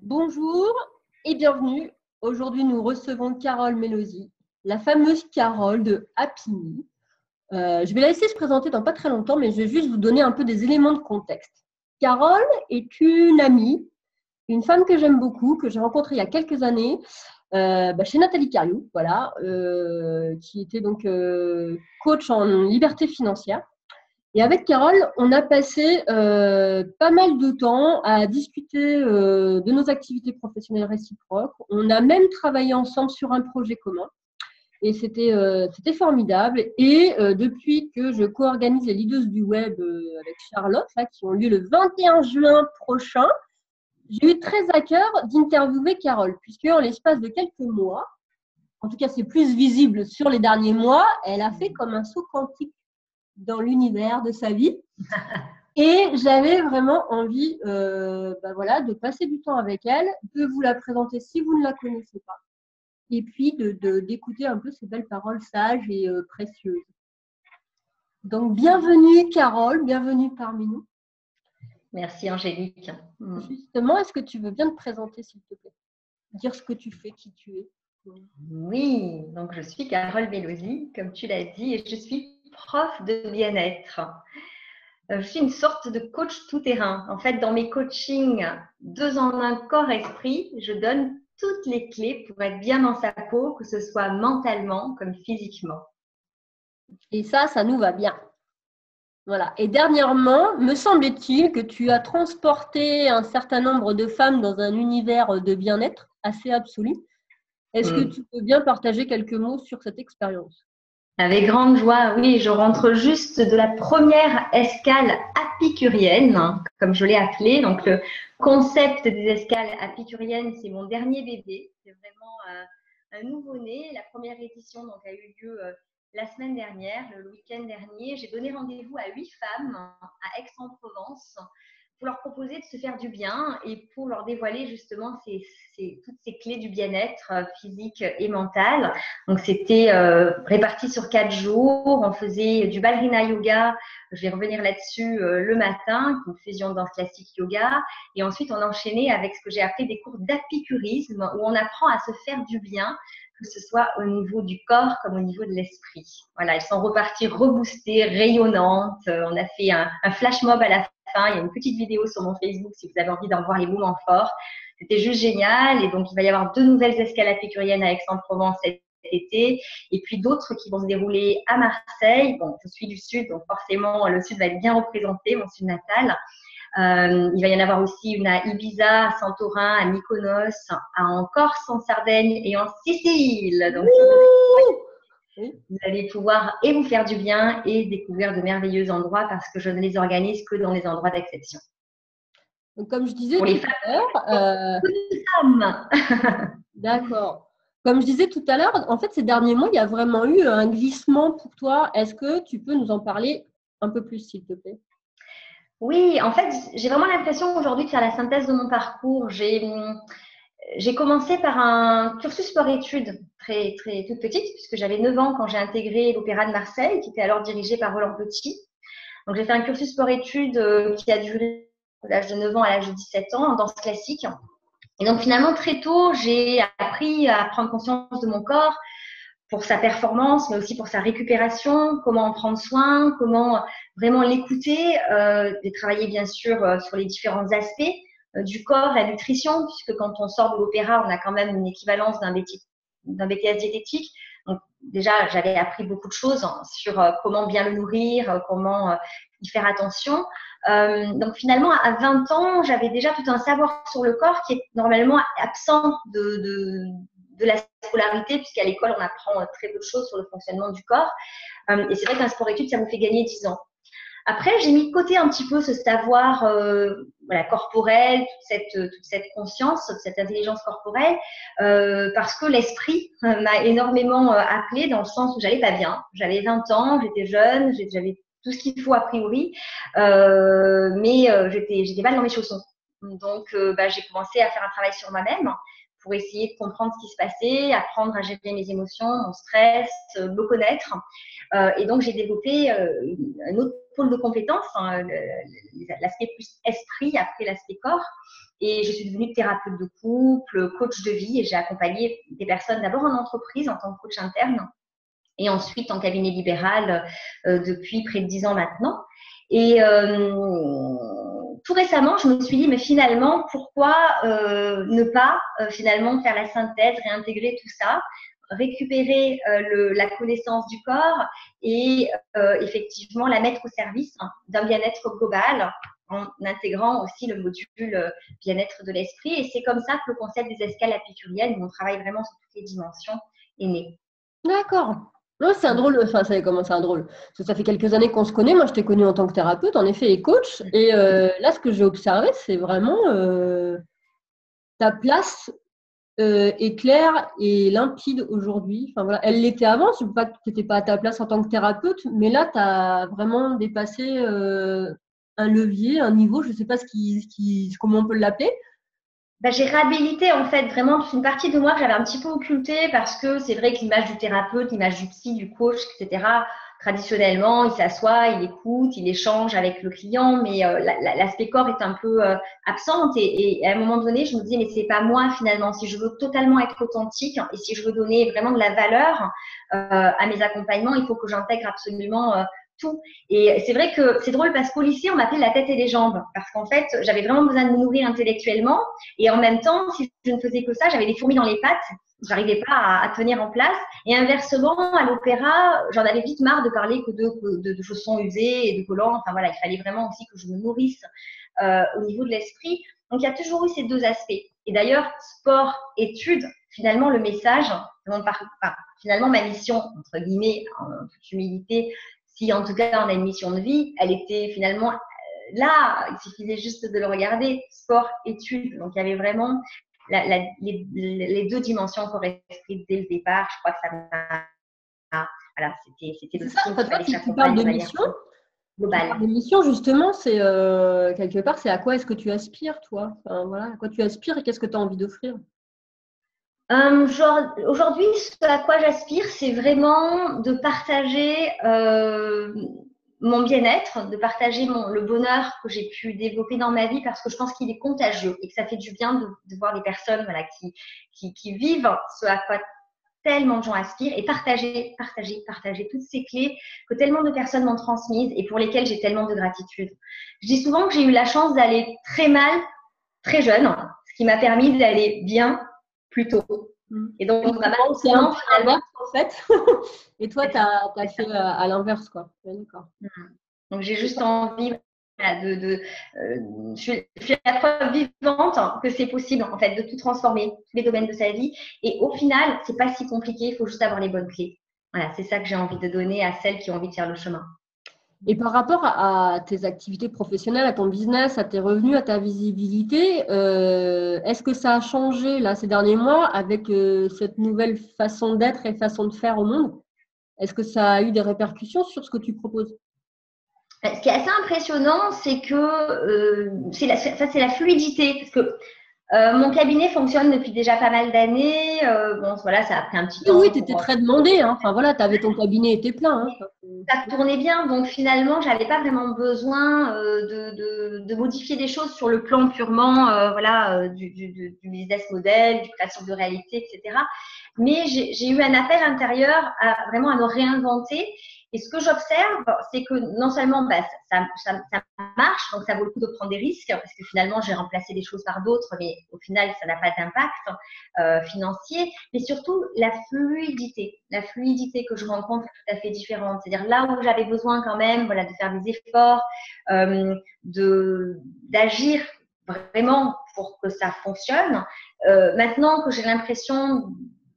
Bonjour et bienvenue. Aujourd'hui, nous recevons Carole Mélosy, la fameuse Carole de Happy Me. Je vais la laisser se présenter dans pas très longtemps, mais je vais juste vous donner un peu des éléments de contexte. Carole est une amie, une femme que j'aime beaucoup, que j'ai rencontrée il y a quelques années chez Nathalie Cariou, voilà, qui était donc coach en liberté financière. Et avec Carole, on a passé pas mal de temps à discuter de nos activités professionnelles réciproques. On a même travaillé ensemble sur un projet commun. Et c'était formidable. Et depuis que je co-organise les Leaders du Web avec Charlotte, là, qui ont lieu le 21 juin prochain, j'ai eu très à cœur d'interviewer Carole, puisque en l'espace de quelques mois, en tout cas c'est plus visible sur les derniers mois, elle a fait comme un saut quantique dans l'univers de sa vie. Et j'avais vraiment envie de passer du temps avec elle, de vous la présenter si vous ne la connaissez pas, et puis d'écouter un peu ces belles paroles sages et précieuses. Donc, bienvenue Carole, bienvenue parmi nous. Merci Angélique. Justement, est-ce que tu veux bien te présenter, s'il te plaît? Dire ce que tu fais, qui tu es. Oui, donc je suis Carole Mélosy, comme tu l'as dit, et je suis prof de bien-être. Je suis une sorte de coach tout-terrain. En fait, dans mes coachings 2 en 1 corps-esprit, je donne toutes les clés pour être bien dans sa peau, que ce soit mentalement comme physiquement. Et ça nous va bien. Voilà. Et dernièrement, me semble-t-il que tu as transporté un certain nombre de femmes dans un univers de bien-être assez absolu. Est-ce que tu peux bien partager quelques mots sur cette expérience? Avec grande joie, oui, je rentre juste de la première escale apicurienne, comme je l'ai appelée. Donc, le concept des escales apicuriennes, c'est mon dernier bébé. C'est vraiment un nouveau-né. La première édition donc, a eu lieu la semaine dernière, le week-end dernier. J'ai donné rendez-vous à 8 femmes à Aix-en-Provence pour leur proposer de se faire du bien et pour leur dévoiler justement toutes ces clés du bien-être physique et mental. Donc, c'était réparti sur 4 jours. On faisait du ballerina yoga. Je vais revenir là-dessus le matin, une fusion danse classique yoga. Et ensuite, on enchaînait avec ce que j'ai appelé des cours d'apicurisme où on apprend à se faire du bien, que ce soit au niveau du corps comme au niveau de l'esprit. Voilà, elles sont reparties reboostées, rayonnantes. On a fait un flash mob à la fin. Il y a une petite vidéo sur mon Facebook si vous avez envie d'en voir les moments forts. C'était juste génial. Et donc, il va y avoir 2 nouvelles escales apicuriennes à Aix-en-Provence cet été. Et puis d'autres qui vont se dérouler à Marseille. Bon, je suis du Sud, donc forcément, le Sud va être bien représenté, mon Sud natal. Il va y en avoir aussi une à Ibiza, à Santorin, à Mykonos, en Corse, en Sardaigne et en Sicile. Donc, vous allez pouvoir et vous faire du bien et découvrir de merveilleux endroits parce que je ne les organise que dans les endroits d'exception. Donc, comme je disais pour les tout à l'heure, d'accord. Comme je disais tout à l'heure, en fait, ces derniers mois, il y a vraiment eu un glissement pour toi. Est-ce que tu peux nous en parler un peu plus, s'il te plaît? Oui, en fait, j'ai vraiment l'impression aujourd'hui de faire la synthèse de mon parcours. J'ai commencé par un cursus sport-études très, très toute petite, puisque j'avais 9 ans quand j'ai intégré l'Opéra de Marseille, qui était alors dirigé par Roland Petit. Donc, j'ai fait un cursus sport-études qui a duré de l'âge de 9 ans à l'âge de 17 ans en danse classique. Et donc, finalement, très tôt, j'ai appris à prendre conscience de mon corps pour sa performance, mais aussi pour sa récupération, comment en prendre soin, comment vraiment l'écouter, et travailler bien sûr sur les différents aspects du corps, la nutrition, puisque quand on sort de l'opéra, on a quand même une équivalence d'un BTS diététique. Donc déjà, j'avais appris beaucoup de choses sur comment bien le nourrir, comment y faire attention. Donc finalement, à 20 ans, j'avais déjà tout un savoir sur le corps qui est normalement absent de la scolarité, puisqu'à l'école, on apprend très peu de choses sur le fonctionnement du corps. Et c'est vrai qu'un sport-études, ça vous fait gagner 10 ans. Après, j'ai mis de côté un petit peu ce savoir corporel, toute cette conscience, toute cette intelligence corporelle, parce que l'esprit m'a énormément appelée dans le sens où j'allais pas bien. J'avais 20 ans, j'étais jeune, j'avais tout ce qu'il faut a priori, mais j'étais mal dans mes chaussons. Donc, j'ai commencé à faire un travail sur moi-même pour essayer de comprendre ce qui se passait, apprendre à gérer mes émotions, mon stress, me connaître. Et donc, j'ai développé un autre pôle de compétences, hein, l'aspect plus esprit après l'aspect corps. Et je suis devenue thérapeute de couple, coach de vie, et j'ai accompagné des personnes d'abord en entreprise en tant que coach interne et ensuite en cabinet libéral depuis près de 10 ans maintenant. Et tout récemment, je me suis dit, mais finalement, pourquoi ne pas finalement faire la synthèse, réintégrer tout ça, récupérer la connaissance du corps et effectivement la mettre au service d'un bien-être global en intégrant aussi le module bien-être de l'esprit. Et c'est comme ça que le concept des escales épicuriennes, où on travaille vraiment sur toutes les dimensions, est né. D'accord. Non, c'est un drôle. Enfin, ça comment c'est un drôle. Parce que ça fait quelques années qu'on se connaît. Moi, je t'ai connue en tant que thérapeute, en effet, et coach. Et là, ce que j'ai observé, c'est vraiment ta place est claire et limpide aujourd'hui. Enfin, voilà. Elle l'était avant. Je ne veux pas que tu n'étais pas à ta place en tant que thérapeute, mais là, tu as vraiment dépassé un levier, un niveau. Je ne sais pas comment on peut l'appeler. J'ai réhabilité en fait vraiment toute une partie de moi que j'avais un petit peu occultée parce que c'est vrai que l'image du thérapeute, l'image du psy, du coach, etc. Traditionnellement, il s'assoit, il écoute, il échange avec le client, mais l'aspect corps est un peu absente. Et à un moment donné, je me disais mais c'est pas moi finalement. Si je veux totalement être authentique et si je veux donner vraiment de la valeur à mes accompagnements, il faut que j'intègre absolument tout. Et c'est vrai que c'est drôle parce qu'au lycée, on m'appelait la tête et les jambes parce qu'en fait, j'avais vraiment besoin de me nourrir intellectuellement et en même temps, si je ne faisais que ça, j'avais des fourmis dans les pattes, j'arrivais pas à tenir en place. Et inversement, à l'opéra, j'en avais vite marre de parler que de chaussons usés et de collants. Enfin voilà, il fallait vraiment aussi que je me nourrisse au niveau de l'esprit. Donc il y a toujours eu ces deux aspects. Et d'ailleurs, sport, études, finalement le message, finalement ma mission, entre guillemets, en toute humilité, si en tout cas on a une mission de vie, elle était finalement là, il suffisait juste de le regarder, sport, études. Donc il y avait vraiment les deux dimensions correspondaient dès le départ. Je crois que ça m'a. Voilà, c'était le signe qu'il fallait que j'accompagne de manière globale. La mission, justement, c'est quelque part, c'est à quoi est-ce que tu aspires, toi? Enfin, voilà, à quoi tu aspires et qu'est-ce que tu as envie d'offrir? Aujourd'hui, ce à quoi j'aspire, c'est vraiment de partager mon bien-être, de partager le bonheur que j'ai pu développer dans ma vie parce que je pense qu'il est contagieux et que ça fait du bien de voir des personnes qui vivent ce à quoi tellement de gens aspirent et partager toutes ces clés que tellement de personnes m'ont transmises et pour lesquelles j'ai tellement de gratitude. Je dis souvent que j'ai eu la chance d'aller très mal, très jeune, ce qui m'a permis d'aller bien plus tôt. Et donc, c'est un peu l'inverse en fait. Et toi, tu as fait à l'inverse, quoi. Ouais, d'accord. Donc, j'ai juste envie je suis la preuve vivante que c'est possible en fait de tout transformer, tous les domaines de sa vie. Et au final, c'est pas si compliqué, il faut juste avoir les bonnes clés. Voilà, c'est ça que j'ai envie de donner à celles qui ont envie de faire le chemin. Et par rapport à tes activités professionnelles, à ton business, à tes revenus, à ta visibilité, est-ce que ça a changé là ces derniers mois avec cette nouvelle façon d'être et façon de faire au monde? Est-ce que ça a eu des répercussions sur ce que tu proposes? Ce qui est assez impressionnant, c'est que c'est la fluidité. Parce que mon cabinet fonctionne depuis déjà pas mal d'années. Bon, voilà, ça a pris un petit temps. Oui, tu étais très demandée. Hein. Enfin, voilà, tu avais ton cabinet était plein. Hein. Ça tournait bien. Donc, finalement, je n'avais pas vraiment besoin de modifier des choses sur le plan purement du business model, du création de réalité, etc. Mais j'ai eu un appel intérieur vraiment à me réinventer. Et ce que j'observe, c'est que non seulement ça marche, donc ça vaut le coup de prendre des risques, parce que finalement, j'ai remplacé des choses par d'autres, mais au final, ça n'a pas d'impact financier, mais surtout la fluidité que je rencontre est tout à fait différente. C'est-à-dire là où j'avais besoin quand même de faire des efforts, d'agir vraiment pour que ça fonctionne, maintenant que j'ai l'impression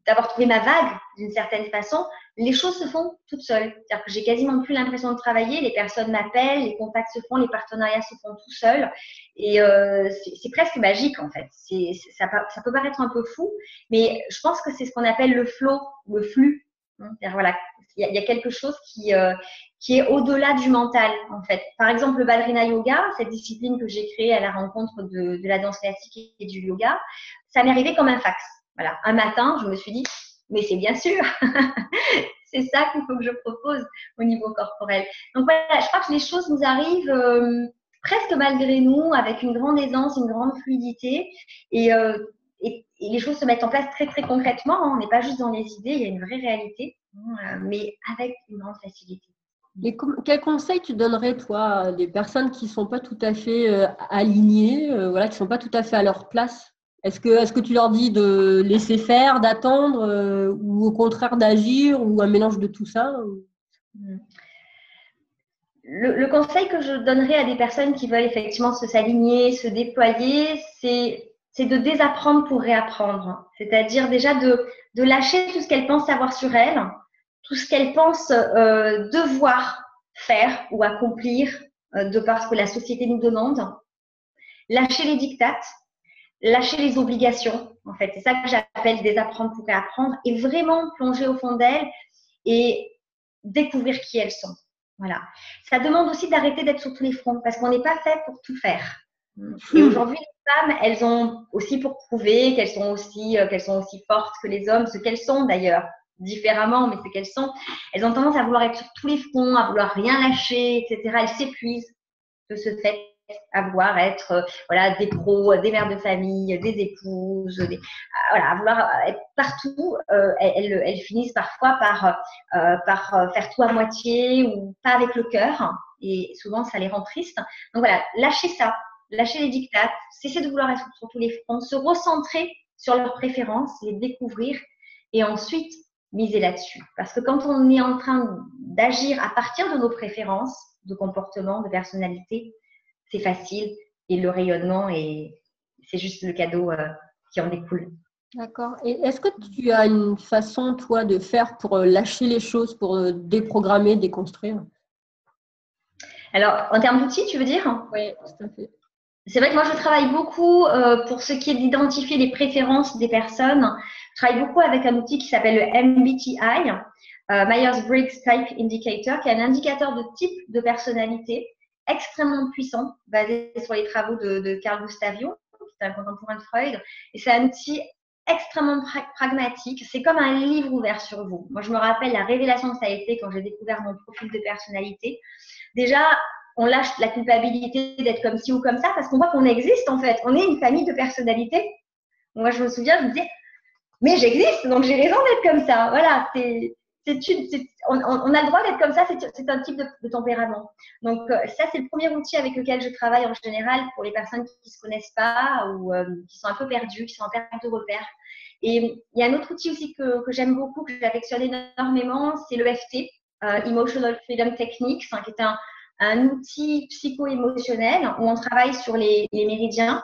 d'avoir trouvé ma vague d'une certaine façon, les choses se font toutes seules. C'est-à-dire que j'ai quasiment plus l'impression de travailler, les personnes m'appellent, les contacts se font, les partenariats se font tout seuls. Et c'est presque magique en fait. Ça peut paraître un peu fou, mais je pense que c'est ce qu'on appelle le flow, le flux. C'est-à-dire, voilà, il y a quelque chose qui est au-delà du mental en fait. Par exemple, le Badrina Yoga, cette discipline que j'ai créée à la rencontre de la danse classique et du yoga, ça m'est arrivé comme un fax. Voilà, un matin, je me suis dit, mais c'est bien sûr, c'est ça qu'il faut que je propose au niveau corporel. Donc voilà, je crois que les choses nous arrivent presque malgré nous, avec une grande aisance, une grande fluidité, et, et les choses se mettent en place très très concrètement. On n'est pas juste dans les idées, il y a une vraie réalité, mais avec une grande facilité. Et quel conseil tu donnerais, toi, à des personnes qui ne sont pas tout à fait alignées, voilà, qui ne sont pas tout à fait à leur place? Est-ce que tu leur dis de laisser faire, d'attendre, ou au contraire d'agir, ou un mélange de tout ça? Le conseil que je donnerais à des personnes qui veulent effectivement s'aligner, se déployer, c'est de désapprendre pour réapprendre. C'est-à-dire déjà de lâcher tout ce qu'elles pensent savoir sur elles, tout ce qu'elles pensent devoir faire ou accomplir de par ce que la société nous demande. Lâcher les dictates, lâcher les obligations, en fait. C'est ça que j'appelle désapprendre pour réapprendre, et vraiment plonger au fond d'elles et découvrir qui elles sont. Voilà. Ça demande aussi d'arrêter d'être sur tous les fronts parce qu'on n'est pas fait pour tout faire. Et aujourd'hui, les femmes, elles ont aussi pour prouver qu'elles sont aussi fortes que les hommes, ce qu'elles sont d'ailleurs, différemment, mais ce qu'elles sont. Elles ont tendance à vouloir être sur tous les fronts, à vouloir rien lâcher, etc. Elles s'épuisent de ce fait, à vouloir être des pros, des mères de famille, des épouses, à vouloir être partout. Elles finissent parfois par faire tout à moitié ou pas avec le cœur, et souvent ça les rend tristes. Donc voilà, lâcher ça, lâcher les dictats, cesser de vouloir être sur tous les fronts, se recentrer sur leurs préférences, les découvrir et ensuite miser là-dessus. Parce que quand on est en train d'agir à partir de nos préférences, de comportement, de personnalité, c'est facile et le rayonnement, c'est juste le cadeau qui en découle. D'accord. Et est-ce que tu as une façon, toi, de faire pour lâcher les choses, pour déprogrammer, déconstruire? Alors, en termes d'outils, tu veux dire? Oui, tout à fait. C'est vrai que moi, je travaille beaucoup pour ce qui est d'identifier les préférences des personnes. Je travaille beaucoup avec un outil qui s'appelle le MBTI, Myers-Briggs Type Indicator, qui est un indicateur de type de personnalité extrêmement puissant, basé sur les travaux de Carl Gustav Jung, qui est un contemporain de Freud. Et c'est un outil extrêmement pragmatique. C'est comme un livre ouvert sur vous. Moi, je me rappelle la révélation que ça a été quand j'ai découvert mon profil de personnalité. Déjà, on lâche la culpabilité d'être comme ci ou comme ça parce qu'on voit qu'on existe en fait. On est une famille de personnalités. Moi, je me souviens, je me disais, mais j'existe, donc j'ai raison d'être comme ça. Voilà, on a le droit d'être comme ça, c'est un type de tempérament. Donc, ça, c'est le premier outil avec lequel je travaille en général pour les personnes qui ne se connaissent pas ou qui sont un peu perdues, qui sont en perte de repères. Et il y a un autre outil aussi que j'aime beaucoup, que j'affectionne énormément, c'est l'EFT, Emotional Freedom Techniques, qui est un outil psycho-émotionnel où on travaille sur les méridiens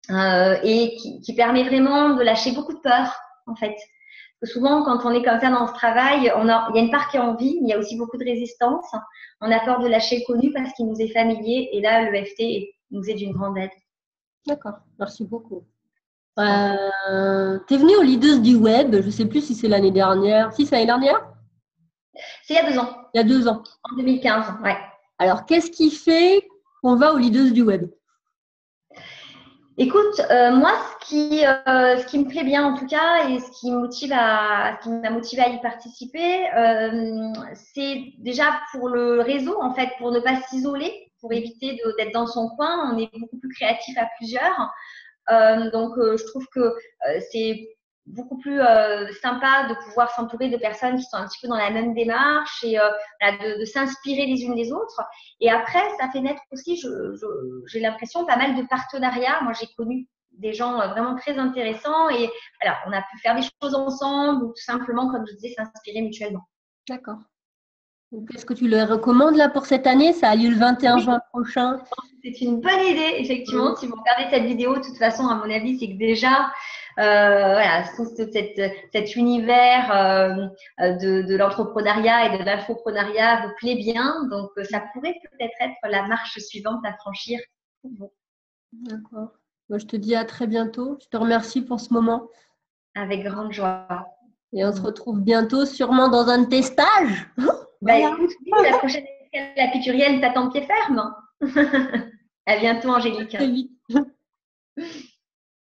et qui permet vraiment de lâcher beaucoup de peur, en fait. Parce que souvent, quand on est comme ça dans ce travail, il y a une part qui est en vie, mais il y a aussi beaucoup de résistance. On a peur de lâcher le connu parce qu'il nous est familier, et là, l'EFT nous est d'une grande aide. D'accord, merci beaucoup. Tu es venue aux Leaders du Web, je ne sais plus si c'est l'année dernière. Si, c'est l'année dernière? C'est il y a 2 ans. Il y a 2 ans. En 2015, ouais. Alors, qu'est-ce qui fait qu'on va aux Leaders du Web? Écoute, moi, ce qui me plaît bien en tout cas, et ce qui m'a motivé à y participer, c'est déjà pour le réseau, en fait, pour ne pas s'isoler, pour éviter d'être dans son coin. On est beaucoup plus créatif à plusieurs. Donc, je trouve que c'est beaucoup plus sympa de pouvoir s'entourer de personnes qui sont un petit peu dans la même démarche et de s'inspirer les unes des autres. Et après, ça fait naître aussi, j'ai l'impression, pas mal de partenariats. Moi, j'ai connu des gens vraiment très intéressants et voilà, on a pu faire des choses ensemble ou tout simplement, comme je disais, s'inspirer mutuellement. D'accord. Est-ce que tu le recommandes là pour cette année? Ça a lieu le 21 juin prochain. C'est une bonne idée, effectivement. Si vous regardez cette vidéo, de toute façon, à mon avis, c'est que déjà, cet univers de l'entrepreneuriat et de l'infoprenariat vous plaît bien. Donc, ça pourrait peut-être être la marche suivante à franchir pour vous. D'accord. Moi, je te dis à très bientôt. Je te remercie pour ce moment. Avec grande joie. Et on se retrouve bientôt, sûrement dans un de tes stages. Écoute, la prochaine escale apiturienne t'attend pied ferme. À bientôt, Angélique. À très vite.